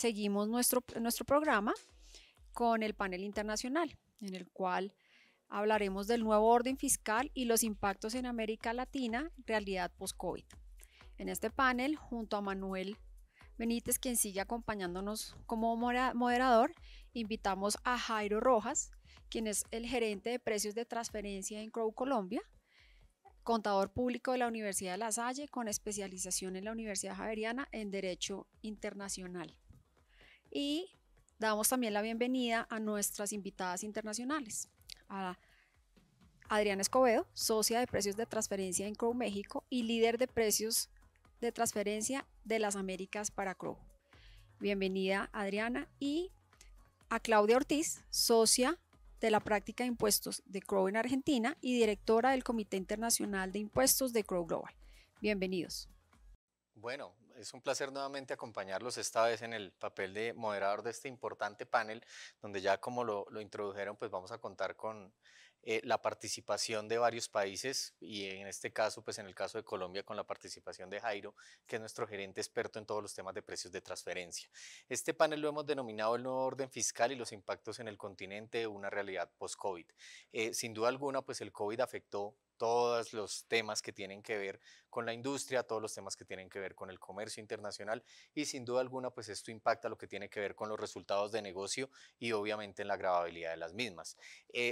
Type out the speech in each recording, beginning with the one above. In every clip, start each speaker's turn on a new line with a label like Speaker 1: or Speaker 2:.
Speaker 1: seguimos nuestro programa con el panel internacional, en el cual hablaremos del nuevo orden fiscal y los impactos en América Latina, realidad post-COVID. En este panel, junto a Manuel Benítez, quien sigue acompañándonos como moderador, invitamos a Jairo Rojas, quien es el gerente de precios de transferencia en Crow Colombia, contador público de la Universidad de La Salle, con especialización en la Universidad Javeriana en Derecho Internacional. Y damos también la bienvenida a nuestras invitadas internacionales, a Adriana Escobedo, socia de precios de transferencia en Crow México y líder de precios de transferencia de las Américas para Crow. Bienvenida, Adriana. Y a Claudia Ortiz, socia de la práctica de impuestos de Crow en Argentina y directora del Comité Internacional de Impuestos de Crow Global. Bienvenidos.
Speaker 2: Bueno, es un placer nuevamente acompañarlos esta vez en el papel de moderador de este importante panel, donde ya como lo introdujeron, pues vamos a contar con la participación de varios países y en este caso, pues en el caso de Colombia, con la participación de Jairo, que es nuestro gerente experto en todos los temas de precios de transferencia. Este panel lo hemos denominado el nuevo orden fiscal y los impactos en el continente, una realidad post-COVID. Sin duda alguna, pues el COVID afectó todos los temas que tienen que ver con la industria, todos los temas que tienen que ver con el comercio internacional y sin duda alguna pues esto impacta lo que tiene que ver con los resultados de negocio y obviamente en la gravabilidad de las mismas.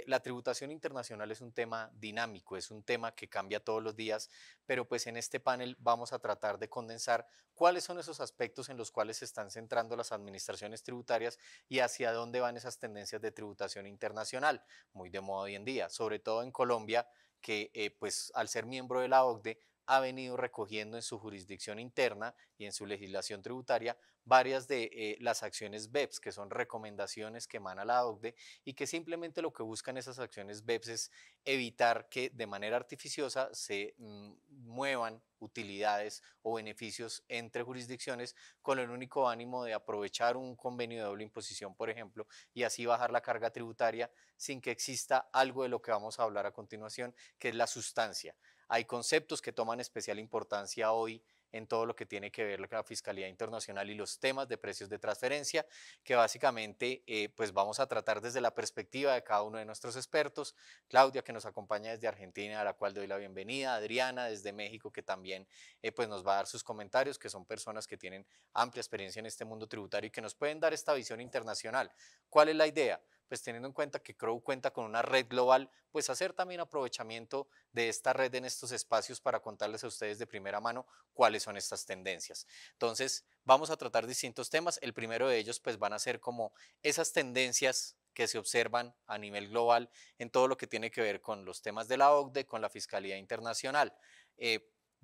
Speaker 2: La tributación internacional es un tema dinámico, es un tema que cambia todos los días, pero pues en este panel vamos a tratar de condensar cuáles son esos aspectos en los cuales se están centrando las administraciones tributarias y hacia dónde van esas tendencias de tributación internacional, muy de moda hoy en día, sobre todo en Colombia, que pues al ser miembro de la OCDE ha venido recogiendo en su jurisdicción interna y en su legislación tributaria varias de las acciones BEPS, que son recomendaciones que emana la OCDE y que simplemente lo que buscan esas acciones BEPS es evitar que de manera artificiosa se muevan utilidades o beneficios entre jurisdicciones con el único ánimo de aprovechar un convenio de doble imposición, por ejemplo, y así bajar la carga tributaria sin que exista algo de lo que vamos a hablar a continuación, que es la sustancia. Hay conceptos que toman especial importancia hoy en todo lo que tiene que ver con la fiscalía internacional y los temas de precios de transferencia, que básicamente pues vamos a tratar desde la perspectiva de cada uno de nuestros expertos. Claudia, que nos acompaña desde Argentina, a la cual doy la bienvenida. Adriana, desde México, que también pues nos va a dar sus comentarios, que son personas que tienen amplia experiencia en este mundo tributario y que nos pueden dar esta visión internacional. ¿Cuál es la idea? Pues teniendo en cuenta que Crow cuenta con una red global, pues hacer también aprovechamiento de esta red en estos espacios para contarles a ustedes de primera mano cuáles son estas tendencias. Entonces, vamos a tratar distintos temas. El primero de ellos, pues van a ser como esas tendencias que se observan a nivel global en todo lo que tiene que ver con los temas de la OCDE, con la fiscalía internacional.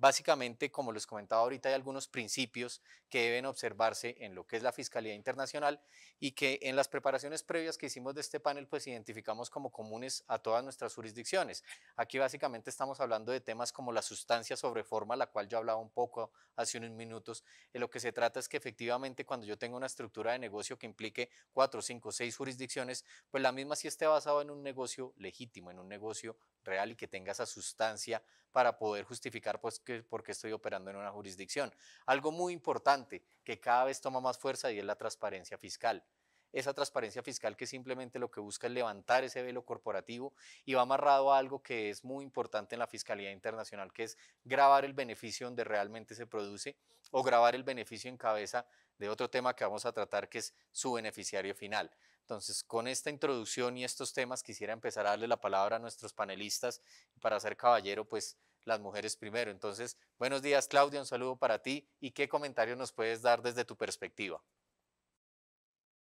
Speaker 2: Básicamente, como les comentaba ahorita, hay algunos principios que deben observarse en lo que es la Fiscalía Internacional y que en las preparaciones previas que hicimos de este panel, pues identificamos como comunes a todas nuestras jurisdicciones. Aquí básicamente estamos hablando de temas como la sustancia sobre forma, la cual yo hablaba un poco hace unos minutos. De lo que se trata es que efectivamente cuando yo tengo una estructura de negocio que implique 4, 5, 6 jurisdicciones, pues la misma sí esté basada en un negocio legítimo, en un negocio real y que tenga esa sustancia para poder justificar pues, por qué estoy operando en una jurisdicción. Algo muy importante que cada vez toma más fuerza y es la transparencia fiscal. Esa transparencia fiscal que simplemente lo que busca es levantar ese velo corporativo y va amarrado a algo que es muy importante en la Fiscalía Internacional, que es grabar el beneficio donde realmente se produce o grabar el beneficio en cabeza de otro tema que vamos a tratar, que es su beneficiario final. Entonces, con esta introducción y estos temas, quisiera empezar a darle la palabra a nuestros panelistas. Para ser caballero, pues las mujeres primero. Entonces, buenos días, Claudia, un saludo para ti y qué comentario nos puedes dar desde tu perspectiva.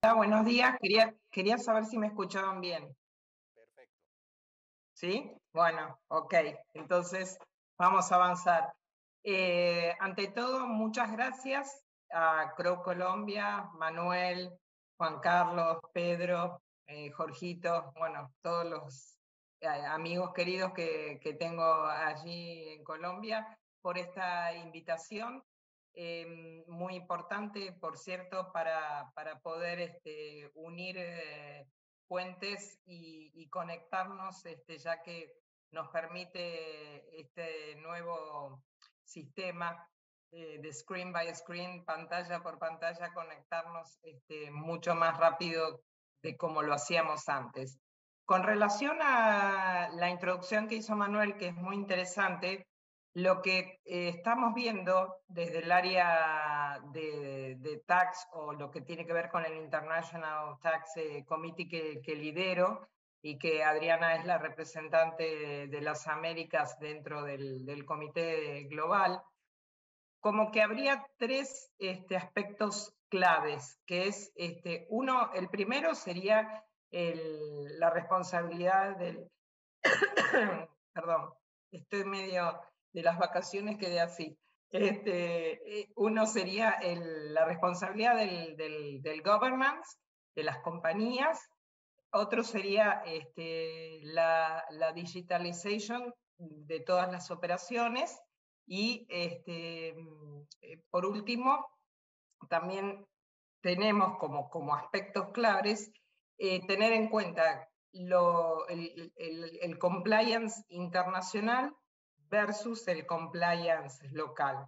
Speaker 3: Hola, buenos días. Quería saber si me escuchaban bien.
Speaker 2: Perfecto.
Speaker 3: ¿Sí? Bueno, ok. Entonces, vamos a avanzar. Ante todo, muchas gracias a Crow Colombia, Manuel, Juan Carlos, Pedro, Jorgito, bueno, todos los amigos queridos que tengo allí en Colombia por esta invitación. Muy importante, por cierto, para poder unir puentes y conectarnos, ya que nos permite este nuevo sistema de screen by screen, pantalla por pantalla, conectarnos mucho más rápido de como lo hacíamos antes. Con relación a la introducción que hizo Manuel, que es muy interesante, lo que estamos viendo desde el área de tax, o lo que tiene que ver con el International Tax Committee que lidero, y que Adriana es la representante de las Américas dentro del comité global, como que habría tres aspectos claves, que es, uno, el primero sería la responsabilidad del, perdón, estoy medio de las vacaciones, quedé así. Uno sería la responsabilidad del governance, de las compañías. Otro sería la digitalization de todas las operaciones. Y por último, también tenemos como aspectos claves tener en cuenta el compliance internacional versus el compliance local.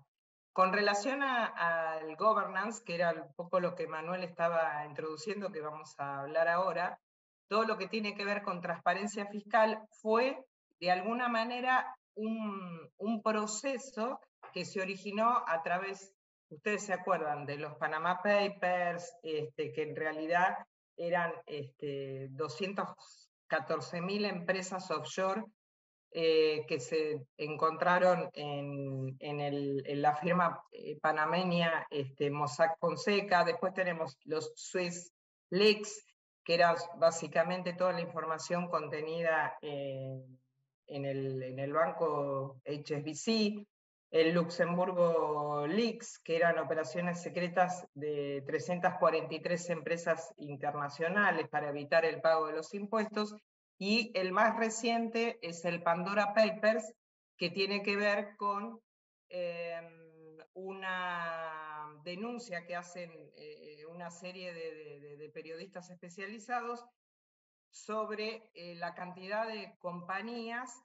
Speaker 3: Con relación al governance, que era un poco lo que Manuel estaba introduciendo, que vamos a hablar ahora, todo lo que tiene que ver con transparencia fiscal fue, de alguna manera, un proceso que se originó a través, ustedes se acuerdan, de los Panama Papers, que en realidad eran 214.000 empresas offshore que se encontraron en la firma panameña Mossack Fonseca. Después tenemos los Swiss Leaks, que era básicamente toda la información contenida en el banco HSBC, el Luxemburgo Leaks, que eran operaciones secretas de 343 empresas internacionales para evitar el pago de los impuestos, y el más reciente es el Pandora Papers, que tiene que ver con una denuncia que hacen una serie de periodistas especializados sobre la cantidad de compañías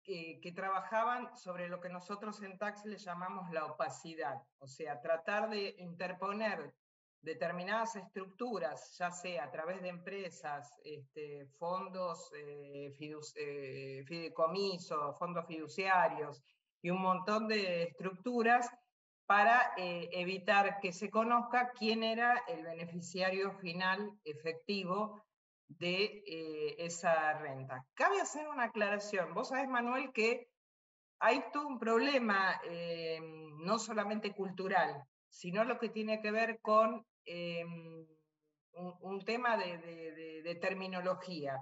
Speaker 3: que trabajaban sobre lo que nosotros en Tax le llamamos la opacidad, o sea, tratar de interponer determinadas estructuras, ya sea a través de empresas, fondos fideicomisos, fondos fiduciarios y un montón de estructuras para evitar que se conozca quién era el beneficiario final efectivo de esa renta. Cabe hacer una aclaración. Vos sabés, Manuel, que hay todo un problema, no solamente cultural, sino lo que tiene que ver con un tema de terminología.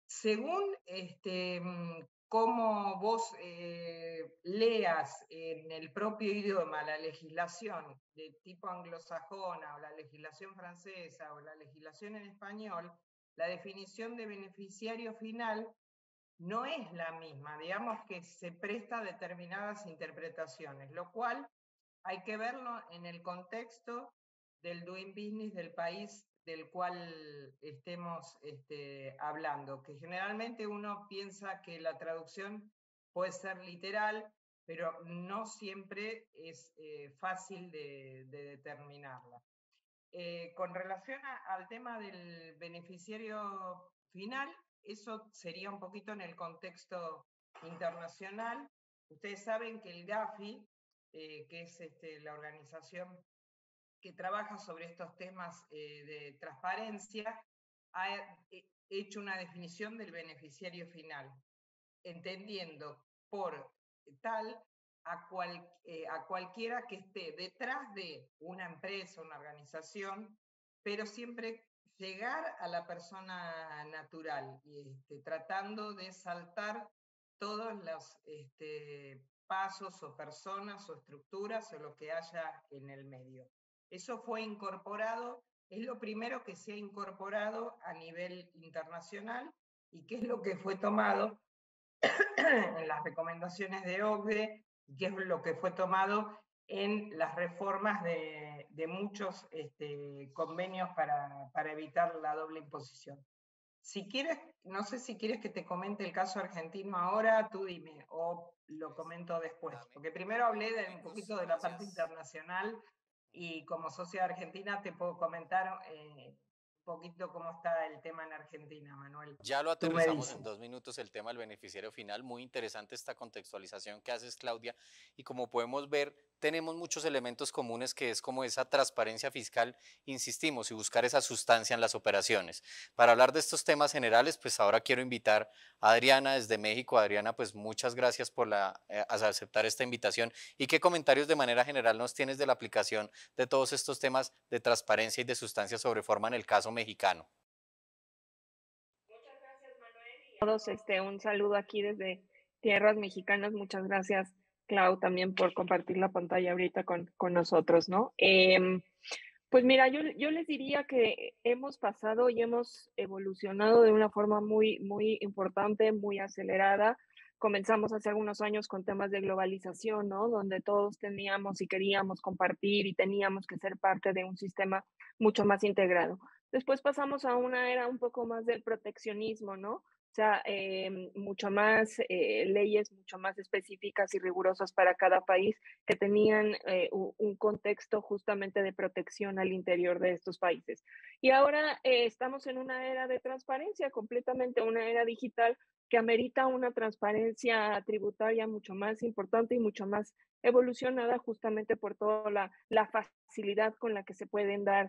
Speaker 3: Según cómo vos leas en el propio idioma la legislación de tipo anglosajona, o la legislación francesa, o la legislación en español, la definición de beneficiario final no es la misma, digamos que se presta a determinadas interpretaciones, lo cual hay que verlo en el contexto del doing business del país del cual estemos hablando, que generalmente uno piensa que la traducción puede ser literal, pero no siempre es fácil de determinarla. Con relación al tema del beneficiario final, eso sería un poquito en el contexto internacional. Ustedes saben que el GAFI, que es la organización que trabaja sobre estos temas de transparencia, ha hecho una definición del beneficiario final, entendiendo por tal a cualquiera que esté detrás de una empresa, una organización, pero siempre llegar a la persona natural, y tratando de saltar todos los pasos o personas o estructuras o lo que haya en el medio. Eso fue incorporado, es lo primero que se ha incorporado a nivel internacional y que es lo que fue tomado en las recomendaciones de OCDE, que es lo que fue tomado en las reformas de muchos convenios para evitar la doble imposición. Si quieres, no sé si quieres que te comente el caso argentino ahora, tú dime, o lo comento después, porque primero hablé de un poquito de la parte internacional y como socia de Argentina te puedo comentar un poquito cómo está el tema en Argentina, Manuel.
Speaker 2: Ya lo
Speaker 3: Tú me
Speaker 2: aterrizamos
Speaker 3: dices.
Speaker 2: en 2 minutos el tema del beneficiario final. Muy interesante esta contextualización que haces, Claudia. Y como podemos ver, tenemos muchos elementos comunes que es como esa transparencia fiscal, insistimos, y buscar esa sustancia en las operaciones. Para hablar de estos temas generales, pues ahora quiero invitar a Adriana desde México. Adriana, pues muchas gracias por aceptar esta invitación. ¿Y qué comentarios de manera general nos tienes de la aplicación de todos estos temas de transparencia y de sustancia sobre forma en el caso mexicano?
Speaker 4: Todos, un saludo aquí desde tierras mexicanas. Muchas gracias, Clau, también por compartir la pantalla ahorita con nosotros, ¿no? Pues mira, yo les diría que hemos pasado y hemos evolucionado de una forma muy, muy importante, muy acelerada. Comenzamos hace algunos años con temas de globalización, ¿no? Donde todos teníamos y queríamos compartir y teníamos que ser parte de un sistema mucho más integrado. Después pasamos a una era un poco más del proteccionismo, ¿no? O sea, mucho más leyes, mucho más específicas y rigurosas para cada país que tenían un contexto justamente de protección al interior de estos países. Y ahora estamos en una era de transparencia, completamente una era digital que amerita una transparencia tributaria mucho más importante y mucho más evolucionada justamente por toda la facilidad con la que se pueden dar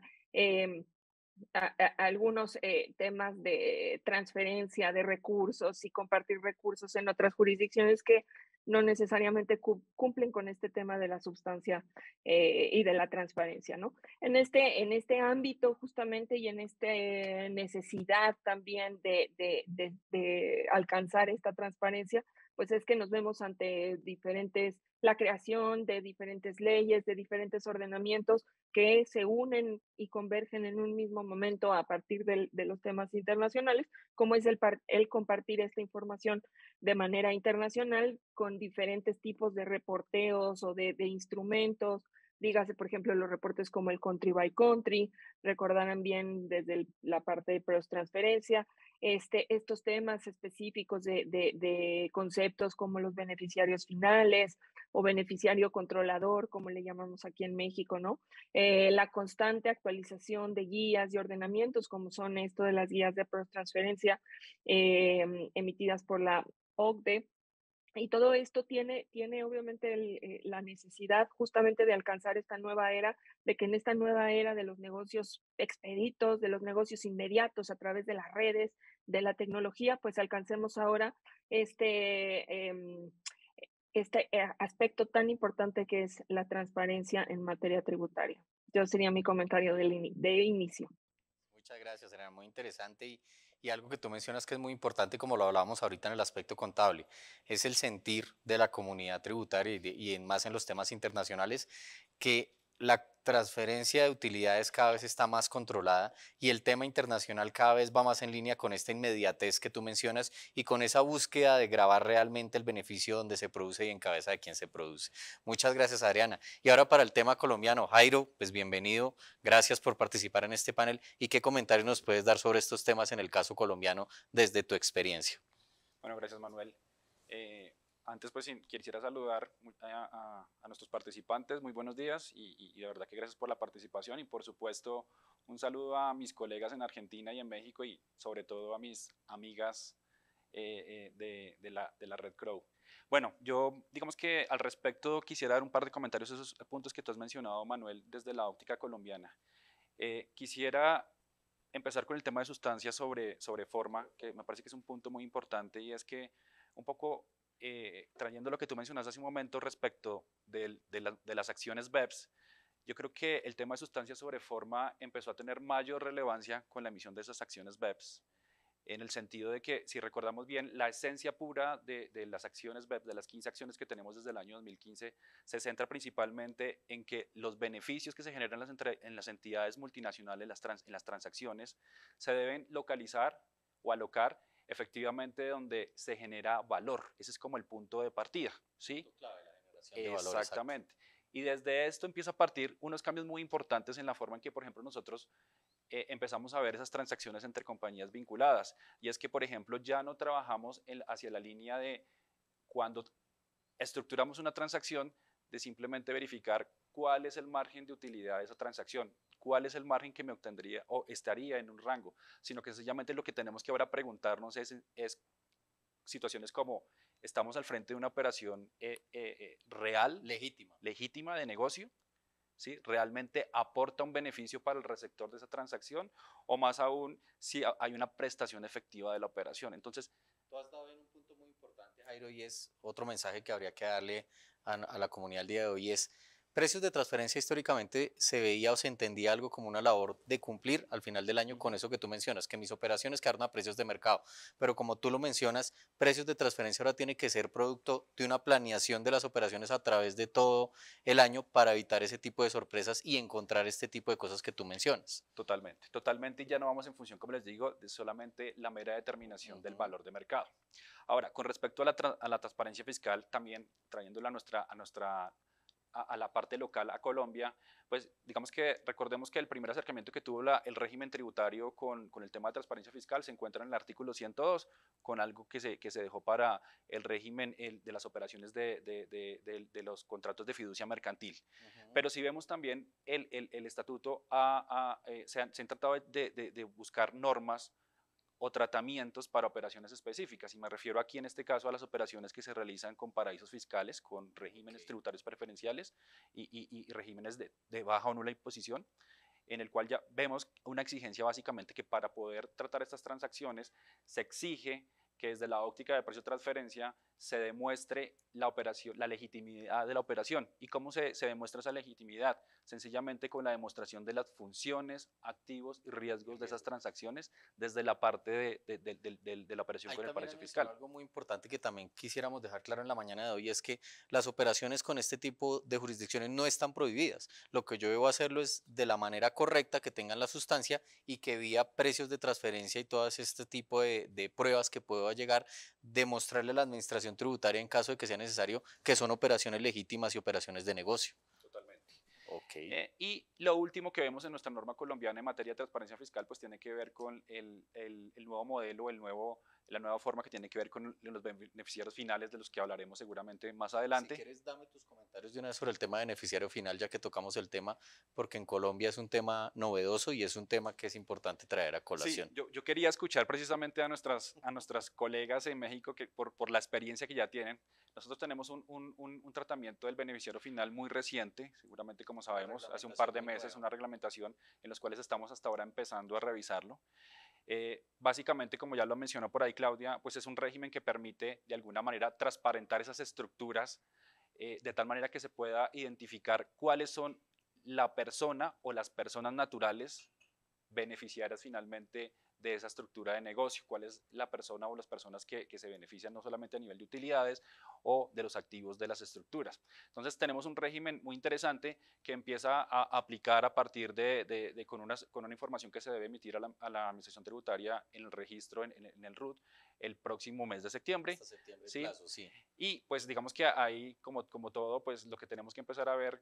Speaker 4: algunos temas de transferencia de recursos y compartir recursos en otras jurisdicciones que no necesariamente cumplen con este tema de la sustancia y de la transparencia, ¿no? En este ámbito justamente y en esta necesidad también de alcanzar esta transparencia, pues es que nos vemos ante la creación de diferentes leyes, de diferentes ordenamientos que se unen y convergen en un mismo momento a partir de los temas internacionales, como es el compartir esta información de manera internacional con diferentes tipos de reporteos o de instrumentos. Dígase, por ejemplo, los reportes como el country by country, recordarán bien desde la parte de transferencia, estos temas específicos de conceptos como los beneficiarios finales o beneficiario controlador, como le llamamos aquí en México, ¿no? La constante actualización de guías y ordenamientos, como son esto de las guías de transferencia emitidas por la OCDE. Y todo esto tiene obviamente la necesidad justamente de alcanzar esta nueva era, de que en esta nueva era de los negocios expeditos, de los negocios inmediatos a través de las redes, de la tecnología, pues alcancemos ahora este, aspecto tan importante que es la transparencia en materia tributaria. Yo sería mi comentario de inicio.
Speaker 2: Muchas gracias, Serena, muy interesante y algo que tú mencionas que es muy importante, como lo hablábamos ahorita en el aspecto contable, es el sentir de la comunidad tributaria más en los temas internacionales, que la transferencia de utilidades cada vez está más controlada y el tema internacional cada vez va más en línea con esta inmediatez que tú mencionas y con esa búsqueda de grabar realmente el beneficio donde se produce y en cabeza de quien se produce. Muchas gracias, Adriana. Y ahora para el tema colombiano, Jairo, pues bienvenido. Gracias por participar en este panel y qué comentarios nos puedes dar sobre estos temas en el caso colombiano desde tu experiencia.
Speaker 5: Bueno, gracias Manuel. Antes pues quisiera saludar a nuestros participantes, muy buenos días y de verdad que gracias por la participación y por supuesto un saludo a mis colegas en Argentina y en México y sobre todo a mis amigas de la Red Crow. Bueno, yo digamos que al respecto quisiera dar un par de comentarios a esos puntos que tú has mencionado, Manuel, desde la óptica colombiana. Quisiera empezar con el tema de sustancias sobre forma, que me parece que es un punto muy importante y es que un poco trayendo lo que tú mencionaste hace un momento respecto de las acciones BEPS, yo creo que el tema de sustancias sobre forma empezó a tener mayor relevancia con la emisión de esas acciones BEPS, en el sentido de que, si recordamos bien, la esencia pura de las acciones BEPS, de las 15 acciones que tenemos desde el año 2015, se centra principalmente en que los beneficios que se generan en las entidades multinacionales, en las transacciones, se deben localizar o alocar efectivamente donde se genera valor. Ese es como el punto de partida, ¿sí?
Speaker 2: Clave, la generación de valor,
Speaker 5: exactamente. Y desde esto empieza a partir unos cambios muy importantes en la forma en que, por ejemplo, nosotros empezamos a ver esas transacciones entre compañías vinculadas. Y es que, por ejemplo, ya no trabajamos hacia la línea de cuando estructuramos una transacción, de simplemente verificar cuál es el margen de utilidad de esa transacción, cuál es el margen que me obtendría o estaría en un rango, sino que sencillamente lo que tenemos que ahora preguntarnos es situaciones como, ¿estamos al frente de una operación real, legítima de negocio? ¿Sí? ¿Realmente aporta un beneficio para el receptor de esa transacción? O más aún, si hay una prestación efectiva de la operación. Entonces,
Speaker 2: tú has dado en un punto muy importante, Jairo, y es otro mensaje que habría que darle a la comunidad el día de hoy, es precios de transferencia. Históricamente se veía o se entendía algo como una labor de cumplir al final del año con eso que tú mencionas, que mis operaciones quedaron a precios de mercado, pero como tú lo mencionas, precios de transferencia ahora tiene que ser producto de una planeación de las operaciones a través de todo el año para evitar ese tipo de sorpresas y encontrar este tipo de cosas que tú mencionas.
Speaker 5: Totalmente, totalmente, y ya no vamos en función, como les digo, de solamente la mera determinación del valor de mercado. Ahora, con respecto a la transparencia fiscal, también trayéndola a la parte local, a Colombia, pues digamos que recordemos que el primer acercamiento que tuvo el régimen tributario con el tema de transparencia fiscal se encuentra en el artículo 102, con algo que se dejó para el régimen de las operaciones de los contratos de fiducia mercantil. Pero si vemos también el estatuto, se han tratado de buscar normas o tratamientos para operaciones específicas, y me refiero aquí en este caso a las operaciones que se realizan con paraísos fiscales, con regímenes tributarios preferenciales y regímenes de baja o nula imposición, en el cual ya vemos una exigencia básicamente que para poder tratar estas transacciones se exige que desde la óptica de precio de transferencia se demuestre la legitimidad de la operación. ¿Y cómo se demuestra esa legitimidad? Sencillamente con la demostración de las funciones, activos y riesgos de esas transacciones desde la parte de la operación con el paraíso fiscal.
Speaker 2: Algo muy importante que también quisiéramos dejar claro en la mañana de hoy es que las operaciones con este tipo de jurisdicciones no están prohibidas. Lo que yo debo hacerlo es de la manera correcta, que tengan la sustancia y que vía precios de transferencia y todas este tipo de pruebas que puedo llegar, demostrarle a la administración tributaria en caso de que sea necesario que son operaciones legítimas y operaciones de negocio.
Speaker 5: Totalmente.
Speaker 2: Okay.
Speaker 5: Y lo último que vemos en nuestra norma colombiana en materia de transparencia fiscal pues tiene que ver con el nuevo modelo, la nueva forma que tiene que ver con los beneficiarios finales, de los que hablaremos seguramente más adelante.
Speaker 2: Si quieres, dame tus comentarios de una vez sobre el tema de beneficiario final, ya que tocamos el tema, porque en Colombia es un tema novedoso y es un tema que es importante traer a colación.
Speaker 5: Sí, yo quería escuchar precisamente a nuestras colegas en México que por la experiencia que ya tienen. Nosotros tenemos un tratamiento del beneficiario final muy reciente, seguramente como sabemos, hace un par de meses, una reglamentación en los cuales estamos hasta ahora empezando a revisarlo. Básicamente, como ya lo mencionó por ahí Claudia, pues es un régimen que permite de alguna manera transparentar esas estructuras de tal manera que se pueda identificar cuáles son la persona o las personas naturales beneficiarias finalmente de esa estructura de negocio, cuál es la persona o las personas que se benefician no solamente a nivel de utilidades o de los activos de las estructuras. Entonces tenemos un régimen muy interesante que empieza a aplicar a partir con una información que se debe emitir a la Administración Tributaria en el registro, en el RUT, el próximo mes de septiembre.
Speaker 2: Hasta septiembre,
Speaker 5: ¿sí?
Speaker 2: Plazo, sí.
Speaker 5: Y pues digamos que ahí, como todo, pues lo que tenemos que empezar a ver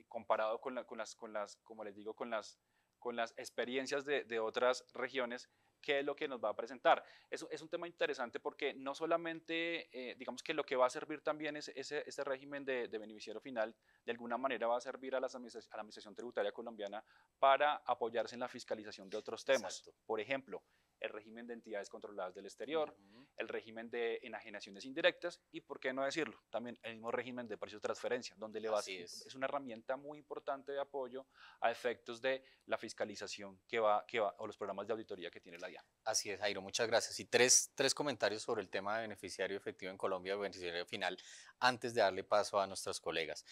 Speaker 5: comparado con las, como les digo, con las experiencias de otras regiones, qué es lo que nos va a presentar. Es un tema interesante porque no solamente, digamos que lo que va a servir también es ese régimen de beneficiario final, de alguna manera va a servir a la Administración Tributaria colombiana para apoyarse en la fiscalización de otros temas.
Speaker 2: Exacto.
Speaker 5: Por ejemplo, el régimen de entidades controladas del exterior, el régimen de enajenaciones indirectas y, por qué no decirlo, también el mismo régimen de precios de transferencia, donde es una herramienta muy importante de apoyo a efectos de la fiscalización que va o los programas de auditoría que tiene la DIAN.
Speaker 2: Así es, Jairo, muchas gracias. Y tres comentarios sobre el tema de beneficiario efectivo en Colombia, beneficiario final, antes de darle paso a nuestros colegas.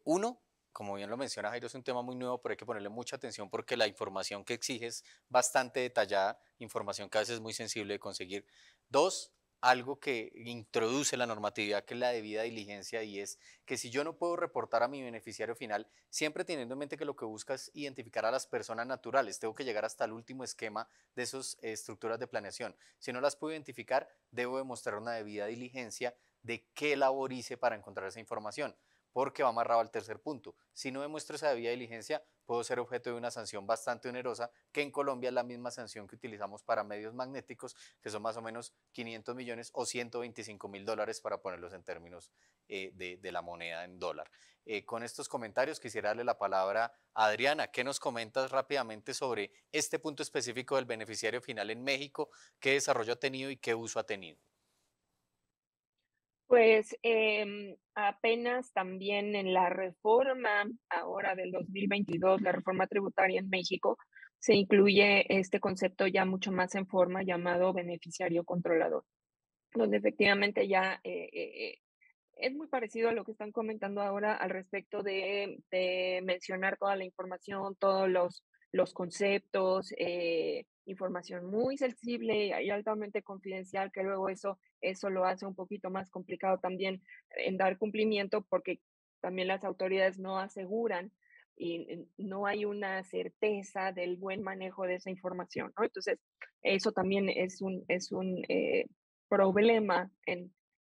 Speaker 2: Uno, como bien lo menciona Jairo, es un tema muy nuevo, pero hay que ponerle mucha atención porque la información que exige es bastante detallada, información que a veces es muy sensible de conseguir. Dos, algo que introduce la normatividad, que es la debida diligencia, y es que si yo no puedo reportar a mi beneficiario final, siempre teniendo en mente que lo que busca es identificar a las personas naturales, tengo que llegar hasta el último esquema de esas estructuras de planeación. Si no las puedo identificar, debo demostrar una debida diligencia de qué labor hice para encontrar esa información. porque va amarrado al tercer punto. Si no demuestro esa debida diligencia, puedo ser objeto de una sanción bastante onerosa, que en Colombia es la misma sanción que utilizamos para medios magnéticos, que son más o menos 500 millones o 125.000 dólares para ponerlos en términos de la moneda en dólar. Con estos comentarios quisiera darle la palabra a Adriana. ¿Qué nos comentas rápidamente sobre este punto específico del beneficiario final en México? ¿Qué desarrollo ha tenido y qué uso ha tenido?
Speaker 4: Pues apenas también en la reforma ahora del 2022, la reforma tributaria en México, se incluye este concepto ya mucho más en forma llamado beneficiario controlador, donde efectivamente ya es muy parecido a lo que están comentando ahora al respecto de mencionar toda la información, todos los conceptos, información muy sensible y altamente confidencial, que luego eso lo hace un poquito más complicado también en dar cumplimiento porque también las autoridades no aseguran y no hay una certeza del buen manejo de esa información, ¿no? Entonces, eso también es un problema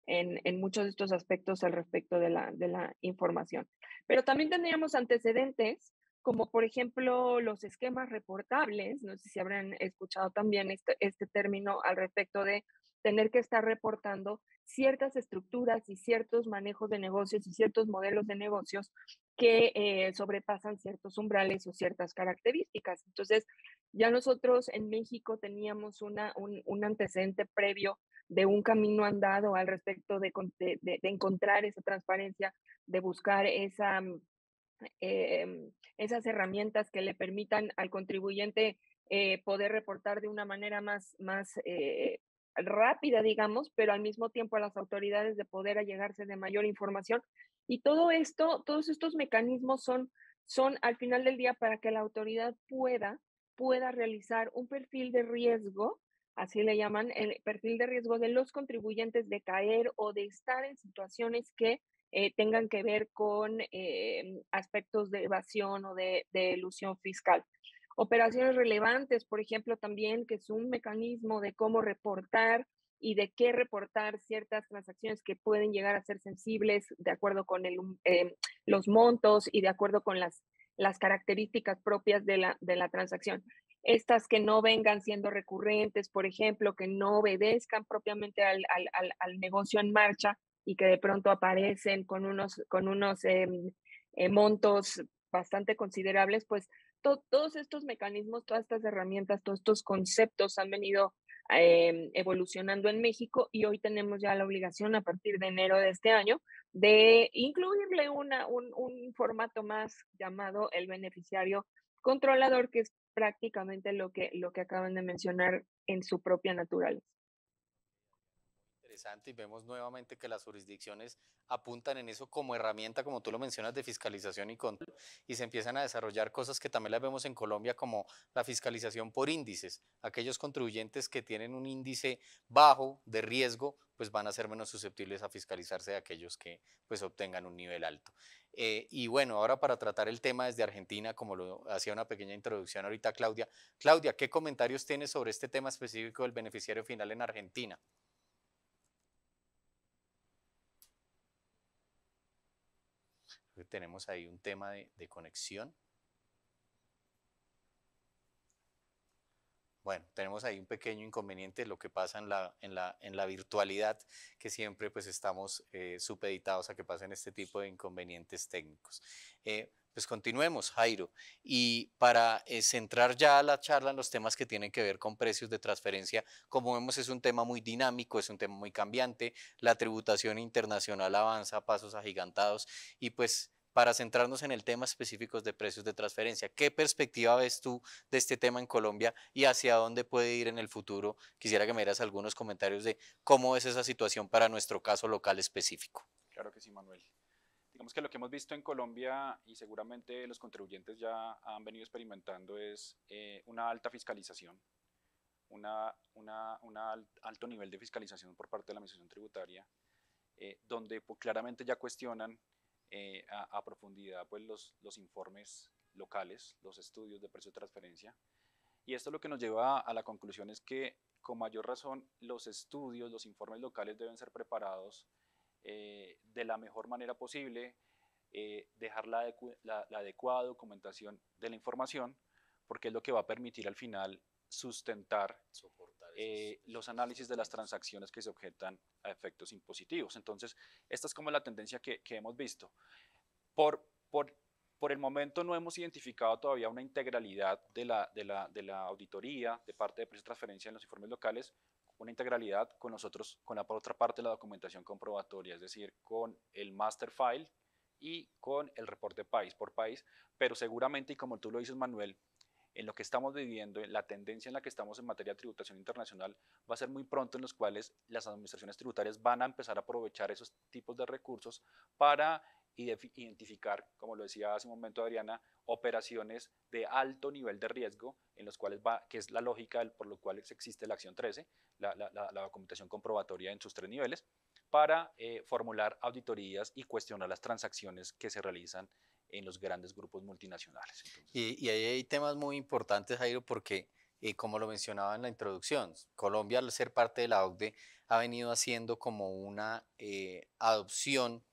Speaker 4: en muchos de estos aspectos al respecto de la información. Pero también tendríamos antecedentes, como por ejemplo los esquemas reportables, no sé si habrán escuchado también este término al respecto de tener que estar reportando ciertas estructuras y ciertos manejos de negocios y ciertos modelos de negocios que sobrepasan ciertos umbrales o ciertas características. Entonces, ya nosotros en México teníamos un antecedente previo de un camino andado al respecto de encontrar esa transparencia, de buscar esas herramientas que le permitan al contribuyente poder reportar de una manera más rápida, digamos, pero al mismo tiempo a las autoridades de poder allegarse de mayor información. Y todo esto, todos estos mecanismos son al final del día para que la autoridad pueda realizar un perfil de riesgo, así le llaman, el perfil de riesgo de los contribuyentes de caer o de estar en situaciones que tengan que ver con aspectos de evasión o de elusión fiscal. Operaciones relevantes, por ejemplo, también, que es un mecanismo de cómo reportar y de qué reportar ciertas transacciones que pueden llegar a ser sensibles de acuerdo con los montos y de acuerdo con las características propias de la transacción. Estas que no vengan siendo recurrentes, por ejemplo, que no obedezcan propiamente al negocio en marcha y que de pronto aparecen con unos montos bastante considerables, pues todos estos mecanismos, todas estas herramientas, todos estos conceptos han venido evolucionando en México y hoy tenemos ya la obligación a partir de enero de este año de incluirle un formato más llamado el beneficiario controlador, que es prácticamente lo que acaban de mencionar en su propia naturaleza.
Speaker 2: Interesante, y vemos nuevamente que las jurisdicciones apuntan en eso como herramienta, como tú lo mencionas, de fiscalización y control, y se empiezan a desarrollar cosas que también las vemos en Colombia, como la fiscalización por índices. Aquellos contribuyentes que tienen un índice bajo de riesgo, pues van a ser menos susceptibles a fiscalizarse de aquellos que pues obtengan un nivel alto. Y bueno, ahora para tratar el tema desde Argentina, como lo hacía una pequeña introducción ahorita Claudia. Claudia, ¿qué comentarios tienes sobre este tema específico del beneficiario final en Argentina? Tenemos ahí un tema de conexión. Bueno, tenemos ahí un pequeño inconveniente, lo que pasa en la virtualidad, que siempre pues estamos supeditados a que pasen este tipo de inconvenientes técnicos. Pues continuemos, Jairo. Y para centrar ya la charla en los temas que tienen que ver con precios de transferencia, como vemos es un tema muy dinámico, es un tema muy cambiante, la tributación internacional avanza a pasos agigantados y pues para centrarnos en el tema específico de precios de transferencia, ¿qué perspectiva ves tú de este tema en Colombia y hacia dónde puede ir en el futuro? Quisiera que me dieras algunos comentarios de cómo es esa situación para nuestro caso local específico.
Speaker 5: Claro que sí, Manuel. Digamos que lo que hemos visto en Colombia y seguramente los contribuyentes ya han venido experimentando es una alta fiscalización, alto nivel de fiscalización por parte de la Administración Tributaria, donde pues, claramente ya cuestionan a profundidad pues, los informes locales, los estudios de precio de transferencia. Y esto lo que nos lleva a la conclusión es que con mayor razón los estudios, los informes locales deben ser preparados de la mejor manera posible, dejar la adecuada documentación de la información, porque es lo que va a permitir al final sustentar los análisis de las transacciones que se objetan a efectos impositivos. Entonces, esta es como la tendencia que hemos visto. Por, por, por el momento no hemos identificado todavía una integralidad de la auditoría de parte de precios de transferencia en los informes locales, una integralidad con nosotros, con la por otra parte la documentación comprobatoria, es decir, con el master file y con el reporte país por país, pero seguramente, y como tú lo dices, Manuel, en lo que estamos viviendo, en la tendencia en la que estamos en materia de tributación internacional, va a ser muy pronto en los cuales las administraciones tributarias van a empezar a aprovechar esos tipos de recursos para identificar, como lo decía hace un momento Adriana, operaciones de alto nivel de riesgo, en los cuales va, que es la lógica por lo cual existe la acción 13, la documentación comprobatoria en sus 3 niveles, para formular auditorías y cuestionar las transacciones que se realizan en los grandes grupos multinacionales.
Speaker 2: Y ahí hay temas muy importantes, Jairo, porque como lo mencionaba en la introducción, Colombia al ser parte de la OCDE ha venido haciendo como una adopción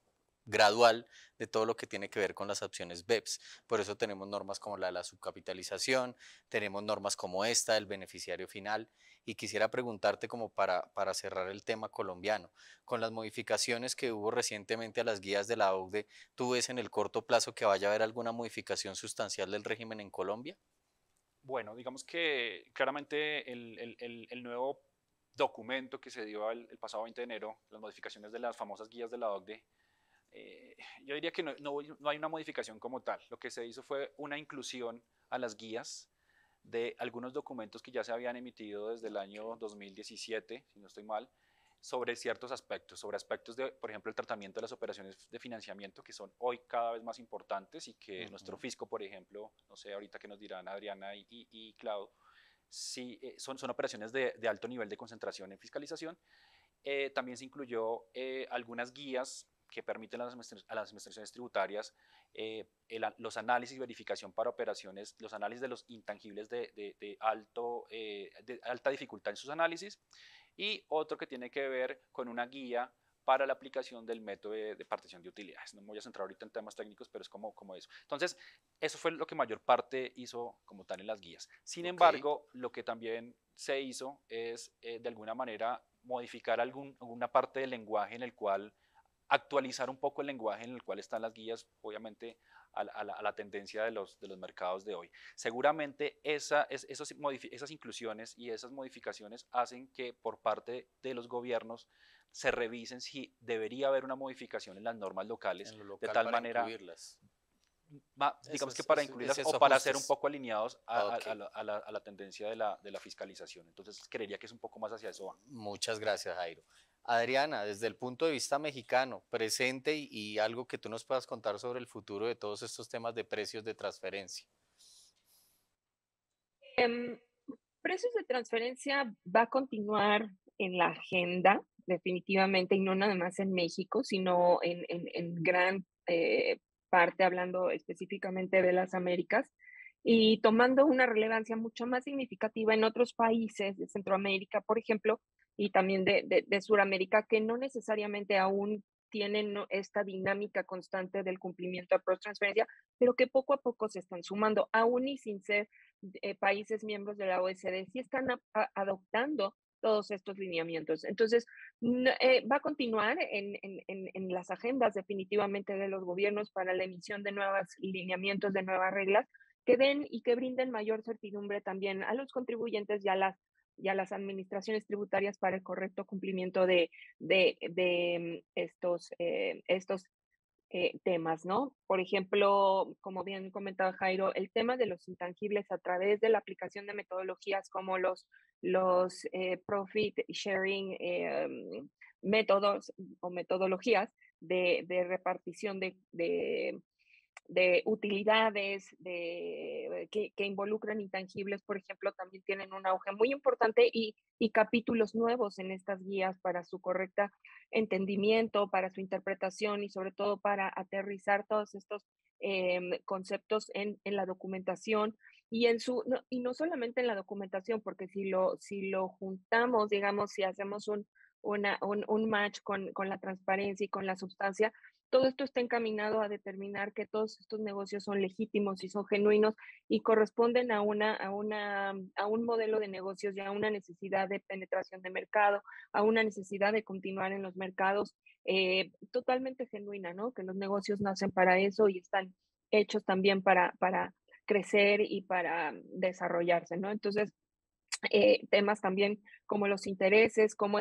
Speaker 2: gradual de todo lo que tiene que ver con las opciones BEPS. Por eso tenemos normas como la de la subcapitalización, tenemos normas como esta del beneficiario final. Y quisiera preguntarte como para cerrar el tema colombiano, con las modificaciones que hubo recientemente a las guías de la OCDE, ¿tú ves en el corto plazo que vaya a haber alguna modificación sustancial del régimen en Colombia?
Speaker 5: Bueno, digamos que claramente el nuevo documento que se dio el pasado 20 de enero, las modificaciones de las famosas guías de la OCDE, yo diría que no hay una modificación como tal. Lo que se hizo fue una inclusión a las guías de algunos documentos que ya se habían emitido desde el año 2017, si no estoy mal, sobre ciertos aspectos, sobre aspectos de, por ejemplo, el tratamiento de las operaciones de financiamiento, que son hoy cada vez más importantes y que nuestro fisco, por ejemplo, no sé ahorita qué nos dirán Adriana y Clau, sí, son operaciones de alto nivel de concentración en fiscalización. También se incluyó algunas guías que permiten a las administraciones tributarias los análisis y verificación para operaciones, los análisis de los intangibles de alta dificultad en sus análisis, y otro que tiene que ver con una guía para la aplicación del método de partición de utilidades. No me voy a centrar ahorita en temas técnicos, pero es como eso. Entonces, eso fue lo que mayor parte hizo como tal en las guías. Sin embargo, lo que también se hizo es, de alguna manera, modificar alguna parte del lenguaje en el cual actualizar un poco el lenguaje en el cual están las guías, obviamente a la tendencia de los mercados de hoy. Seguramente esas inclusiones y esas modificaciones hacen que por parte de los gobiernos se revisen si debería haber una modificación en las normas locales, de tal manera,
Speaker 2: incluirlas.
Speaker 5: digamos que para incluirlas o para ser un poco alineados a la tendencia de la fiscalización. Entonces, creería que es un poco más hacia eso va.
Speaker 2: Muchas gracias, Jairo. Adriana, desde el punto de vista mexicano, presente y algo que tú nos puedas contar sobre el futuro de todos estos temas de precios de transferencia.
Speaker 4: Precios de transferencia va a continuar en la agenda, definitivamente, y no nada más en México, sino en gran parte, hablando específicamente de las Américas, y tomando una relevancia mucho más significativa en otros países de Centroamérica, por ejemplo, y también de Sudamérica, que no necesariamente aún tienen esta dinámica constante del cumplimiento de transferencia, pero que poco a poco se están sumando, aún y sin ser países miembros de la OECD, sí están adoptando todos estos lineamientos. Entonces, va a continuar en las agendas definitivamente de los gobiernos para la emisión de nuevos lineamientos, de nuevas reglas, que den y que brinden mayor certidumbre también a los contribuyentes y a las administraciones tributarias para el correcto cumplimiento de estos temas, ¿no? Por ejemplo, como bien comentaba Jairo, el tema de los intangibles a través de la aplicación de metodologías como los profit sharing métodos o metodologías de repartición de utilidades que involucran intangibles, por ejemplo, también tienen un auge muy importante y capítulos nuevos en estas guías para su correcta entendimiento, para su interpretación y sobre todo para aterrizar todos estos conceptos en la documentación y y no solamente en la documentación, porque si lo juntamos, digamos, si hacemos un match con la transparencia y con la sustancia, todo esto está encaminado a determinar que todos estos negocios son legítimos y son genuinos y corresponden a un modelo de negocios y a una necesidad de penetración de mercado, a una necesidad de continuar en los mercados totalmente genuina, ¿no? Que los negocios nacen para eso y están hechos también para crecer y para desarrollarse, ¿no? Entonces, temas también como los intereses, como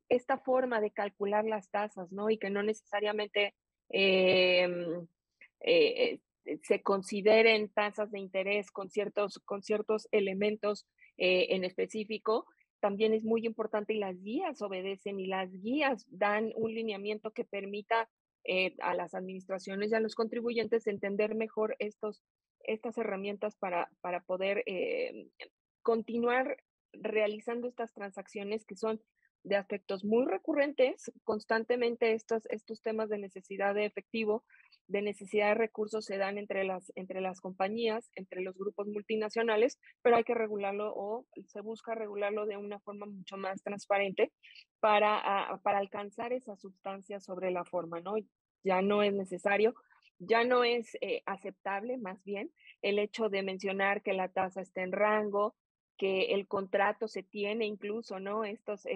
Speaker 4: esta forma de calcular las tasas, ¿no? Y que no necesariamente se consideren tasas de interés con ciertos elementos en específico, también es muy importante y las guías obedecen y las guías dan un lineamiento que permita a las administraciones y a los contribuyentes entender mejor estas herramientas para poder continuar realizando estas transacciones que son de aspectos muy recurrentes, constantemente estos temas de necesidad de efectivo, de necesidad de recursos se dan entre las compañías, entre los grupos multinacionales, pero hay que regularlo o se busca regularlo de una forma mucho más transparente para alcanzar esa sustancia sobre la forma, ¿no? Ya no es necesario, ya no es aceptable más bien el hecho de mencionar que la tasa está en rango, que el contrato se tiene incluso, ¿no? Estos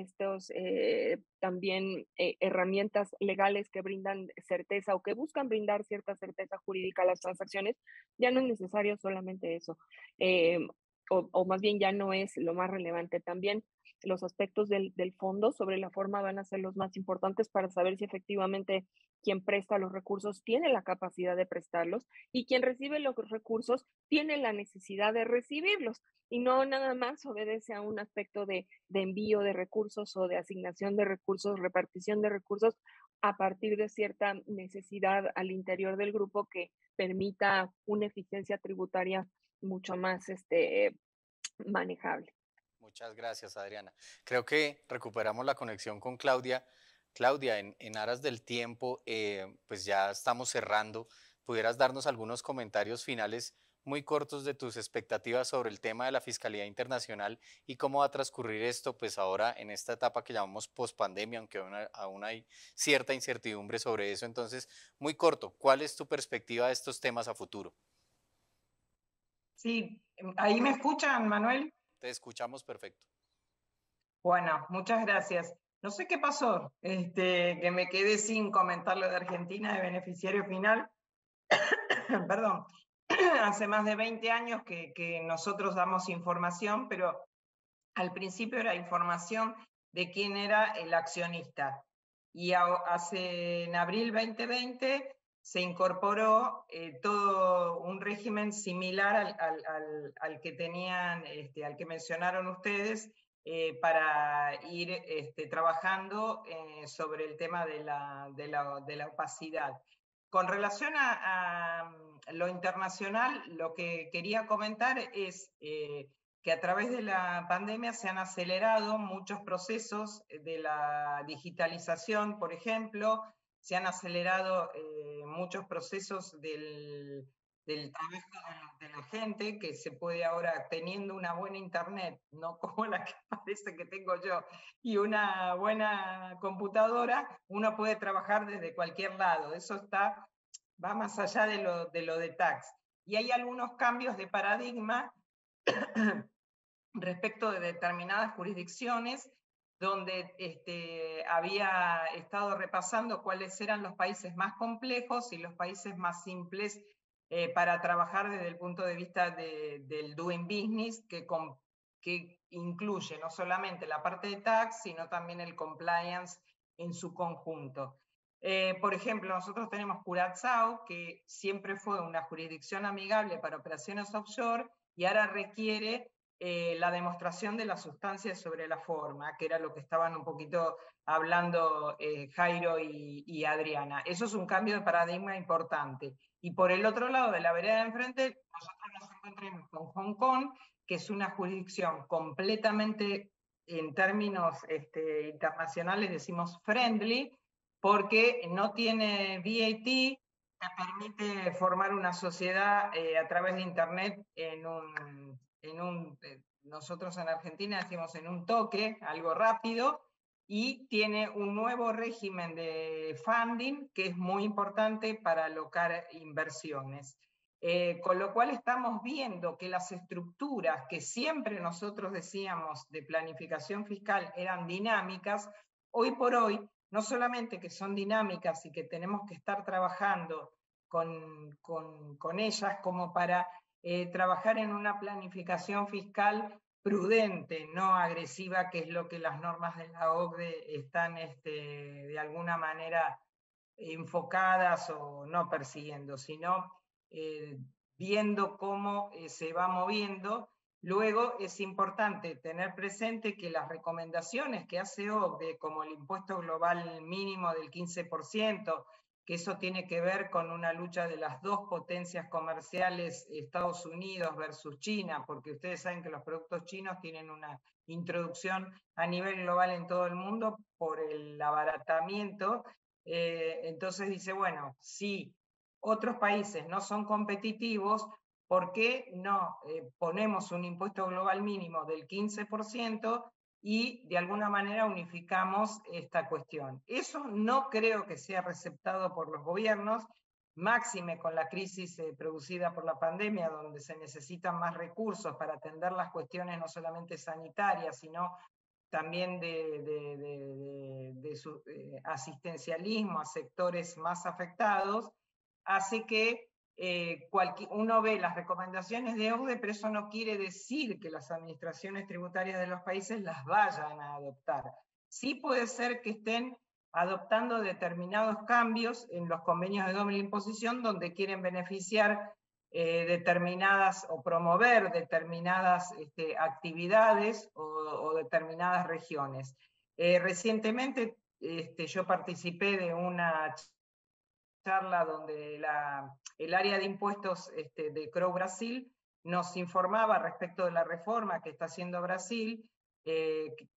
Speaker 4: también herramientas legales que brindan certeza o que buscan brindar cierta certeza jurídica a las transacciones, ya no es necesario solamente eso. Eh, o más bien ya no es lo más relevante. También los aspectos del fondo sobre la forma van a ser los más importantes para saber si efectivamente quien presta los recursos tiene la capacidad de prestarlos y quien recibe los recursos tiene la necesidad de recibirlos y no nada más obedece a un aspecto de envío de recursos o de asignación de recursos, repartición de recursos a partir de cierta necesidad al interior del grupo que permita una eficiencia tributaria mucho más manejable.
Speaker 2: Muchas gracias, Adriana. Creo que recuperamos la conexión con Claudia. Claudia, en aras del tiempo, pues ya estamos cerrando. ¿Pudieras darnos algunos comentarios finales muy cortos de tus expectativas sobre el tema de la Fiscalía Internacional y cómo va a transcurrir esto, pues ahora en esta etapa que llamamos pospandemia, aunque aún hay cierta incertidumbre sobre eso? Entonces, muy corto, ¿cuál es tu perspectiva de estos temas a futuro?
Speaker 3: Sí, ¿ahí me escuchan, Manuel?
Speaker 2: Te escuchamos perfecto.
Speaker 3: Bueno, muchas gracias. No sé qué pasó, que me quedé sin comentar lo de Argentina de beneficiario final. Perdón, hace más de 20 años que nosotros damos información, pero al principio era información de quién era el accionista. Y en abril 2020 se incorporó todo un régimen similar al que tenían, al que mencionaron ustedes, para ir trabajando sobre el tema de la opacidad. Con relación a lo internacional, lo que quería comentar es que a través de la pandemia se han acelerado muchos procesos de la digitalización, por ejemplo, se han acelerado muchos procesos del trabajo de la gente, que se puede ahora, teniendo una buena internet, no como la que parece que tengo yo, y una buena computadora, uno puede trabajar desde cualquier lado. Eso va más allá de lo de tax. Y hay algunos cambios de paradigma respecto de determinadas jurisdicciones, donde había estado repasando cuáles eran los países más complejos y los países más simples para trabajar desde el punto de vista del doing business, que incluye no solamente la parte de tax, sino también el compliance en su conjunto. Por ejemplo, nosotros tenemos Curazao, que siempre fue una jurisdicción amigable para operaciones offshore y ahora requiere la demostración de la sustancia sobre la forma, que era lo que estaban un poquito hablando Jairo y Adriana. Eso es un cambio de paradigma importante. Y por el otro lado de la vereda de enfrente, nosotros nos encontramos con Hong Kong, que es una jurisdicción completamente, en términos internacionales decimos friendly, porque no tiene VAT, te permite formar una sociedad a través de Internet nosotros en Argentina decimos en un toque, algo rápido, y tiene un nuevo régimen de funding que es muy importante para alocar inversiones. Con lo cual estamos viendo que las estructuras que siempre nosotros decíamos de planificación fiscal eran dinámicas, hoy por hoy, no solamente que son dinámicas y que tenemos que estar trabajando con ellas como para trabajar en una planificación fiscal prudente, no agresiva, que es lo que las normas de la OCDE están de alguna manera enfocadas o no persiguiendo, sino viendo cómo se va moviendo. Luego es importante tener presente que las recomendaciones que hace OCDE, como el impuesto global mínimo del 15%, que eso tiene que ver con una lucha de las dos potencias comerciales, Estados Unidos versus China, porque ustedes saben que los productos chinos tienen una introducción a nivel global en todo el mundo por el abaratamiento. Entonces dice, bueno, si otros países no son competitivos, ¿por qué no ponemos un impuesto global mínimo del 15%? Y de alguna manera unificamos esta cuestión. Eso no creo que sea receptado por los gobiernos, máxime con la crisis producida por la pandemia, donde se necesitan más recursos para atender las cuestiones no solamente sanitarias, sino también de su asistencialismo a sectores más afectados, hace que uno ve las recomendaciones de OCDE, pero eso no quiere decir que las administraciones tributarias de los países las vayan a adoptar. Sí puede ser que estén adoptando determinados cambios en los convenios de doble imposición donde quieren beneficiar determinadas o promover determinadas actividades o determinadas regiones. Recientemente yo participé de una charla donde el área de impuestos de Crow Brasil nos informaba respecto de la reforma que está haciendo Brasil,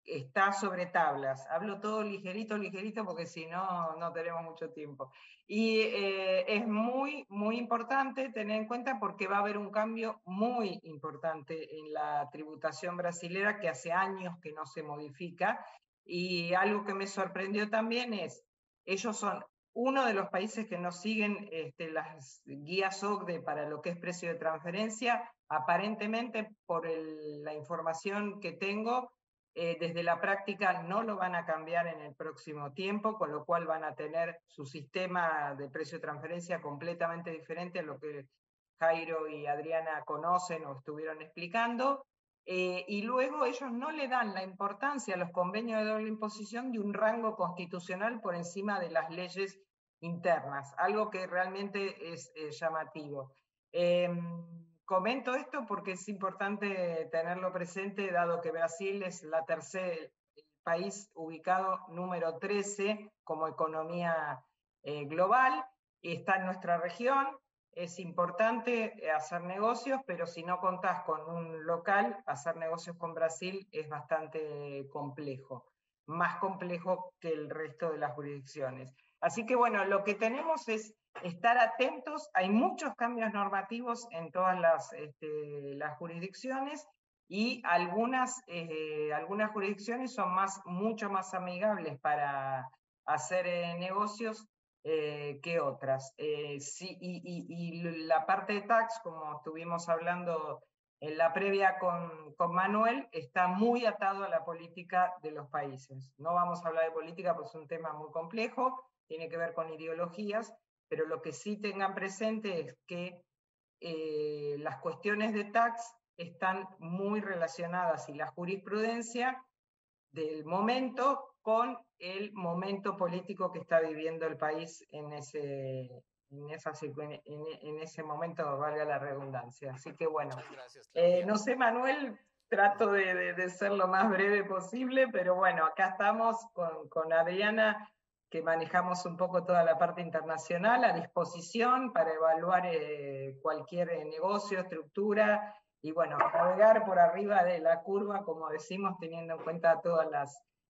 Speaker 3: está sobre tablas. Hablo todo ligerito, ligerito, porque si no, no tenemos mucho tiempo. Y es muy, muy importante tener en cuenta porque va a haber un cambio muy importante en la tributación brasilera que hace años que no se modifica. Y algo que me sorprendió también es, ellos son uno de los países que nos siguen las guías OCDE para lo que es precio de transferencia. Aparentemente, por la información que tengo, desde la práctica no lo van a cambiar en el próximo tiempo, con lo cual van a tener su sistema de precio de transferencia completamente diferente a lo que Jairo y Adriana conocen o estuvieron explicando. Y luego ellos no le dan la importancia a los convenios de doble imposición de un rango constitucional por encima de las leyes internas, algo que realmente es llamativo. Comento esto porque es importante tenerlo presente, dado que Brasil es el país ubicado número 13 como economía global, y está en nuestra región. Es importante hacer negocios, pero si no contás con un local, hacer negocios con Brasil es bastante complejo, más complejo que el resto de las jurisdicciones. Así que bueno, lo que tenemos es estar atentos. Hay muchos cambios normativos en todas las jurisdicciones y algunas jurisdicciones son mucho más amigables para hacer negocios que otras. Sí, y la parte de tax, como estuvimos hablando en la previa con Manuel, está muy atado a la política de los países. No vamos a hablar de política porque es un tema muy complejo, tiene que ver con ideologías, pero lo que sí tengan presente es que las cuestiones de tax están muy relacionadas y la jurisprudencia del momento con el momento político que está viviendo el país en ese momento, valga la redundancia. Así que bueno,
Speaker 2: gracias,
Speaker 3: no sé, Manuel, trato de ser lo más breve posible, pero bueno, acá estamos con Adriana, que manejamos un poco toda la parte internacional, a disposición para evaluar cualquier negocio, estructura, y bueno, navegar por arriba de la curva, como decimos, teniendo en cuenta todas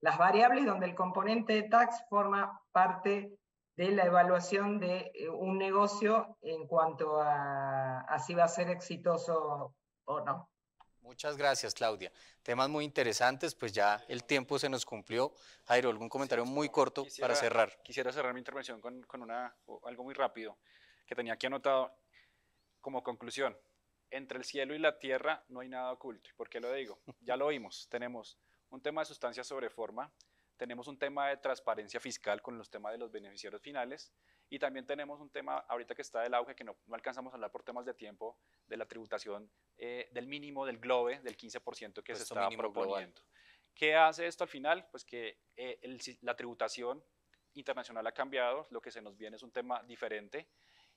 Speaker 3: las variables, donde el componente de tax forma parte de la evaluación de un negocio en cuanto a si va a ser exitoso o no.
Speaker 2: Muchas gracias, Claudia. Temas muy interesantes, pues ya el tiempo se nos cumplió. Jairo, ¿algún comentario muy corto para cerrar?
Speaker 5: Quisiera cerrar mi intervención con algo muy rápido que tenía aquí anotado como conclusión. Entre el cielo y la tierra no hay nada oculto. ¿Y por qué lo digo? Ya lo vimos. Tenemos un tema de sustancia sobre forma, tenemos un tema de transparencia fiscal con los temas de los beneficiarios finales y también tenemos un tema ahorita que está del auge que no alcanzamos a hablar por temas de tiempo de la tributación del mínimo del GLOBE del 15% que se está proponiendo. Global. ¿Qué hace esto al final? Pues que la tributación internacional ha cambiado, lo que se nos viene es un tema diferente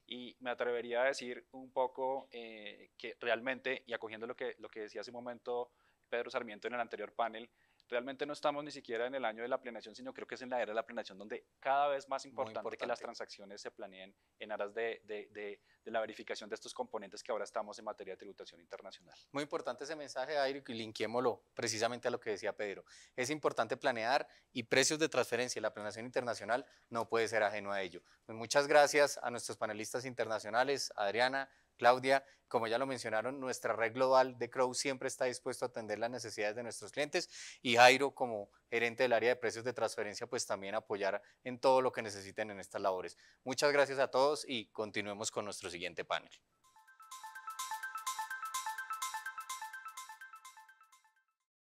Speaker 5: y me atrevería a decir un poco que realmente, y acogiendo lo que decía hace un momento Pedro Sarmiento en el anterior panel, realmente no estamos ni siquiera en el año de la planeación, sino creo que es en la era de la planeación donde cada vez más importante que las transacciones se planeen en aras de la verificación de estos componentes que ahora estamos en materia de tributación internacional.
Speaker 2: Muy importante ese mensaje, Jairo, y linkémoslo precisamente a lo que decía Pedro. Es importante planear y precios de transferencia, la planeación internacional no puede ser ajeno a ello. Pues muchas gracias a nuestros panelistas internacionales, Adriana, Claudia, como ya lo mencionaron, nuestra red global de Crow siempre está dispuesto a atender las necesidades de nuestros clientes y Jairo, como gerente del área de precios de transferencia, pues también apoyar en todo lo que necesiten en estas labores. Muchas gracias a todos y continuemos con nuestro siguiente panel.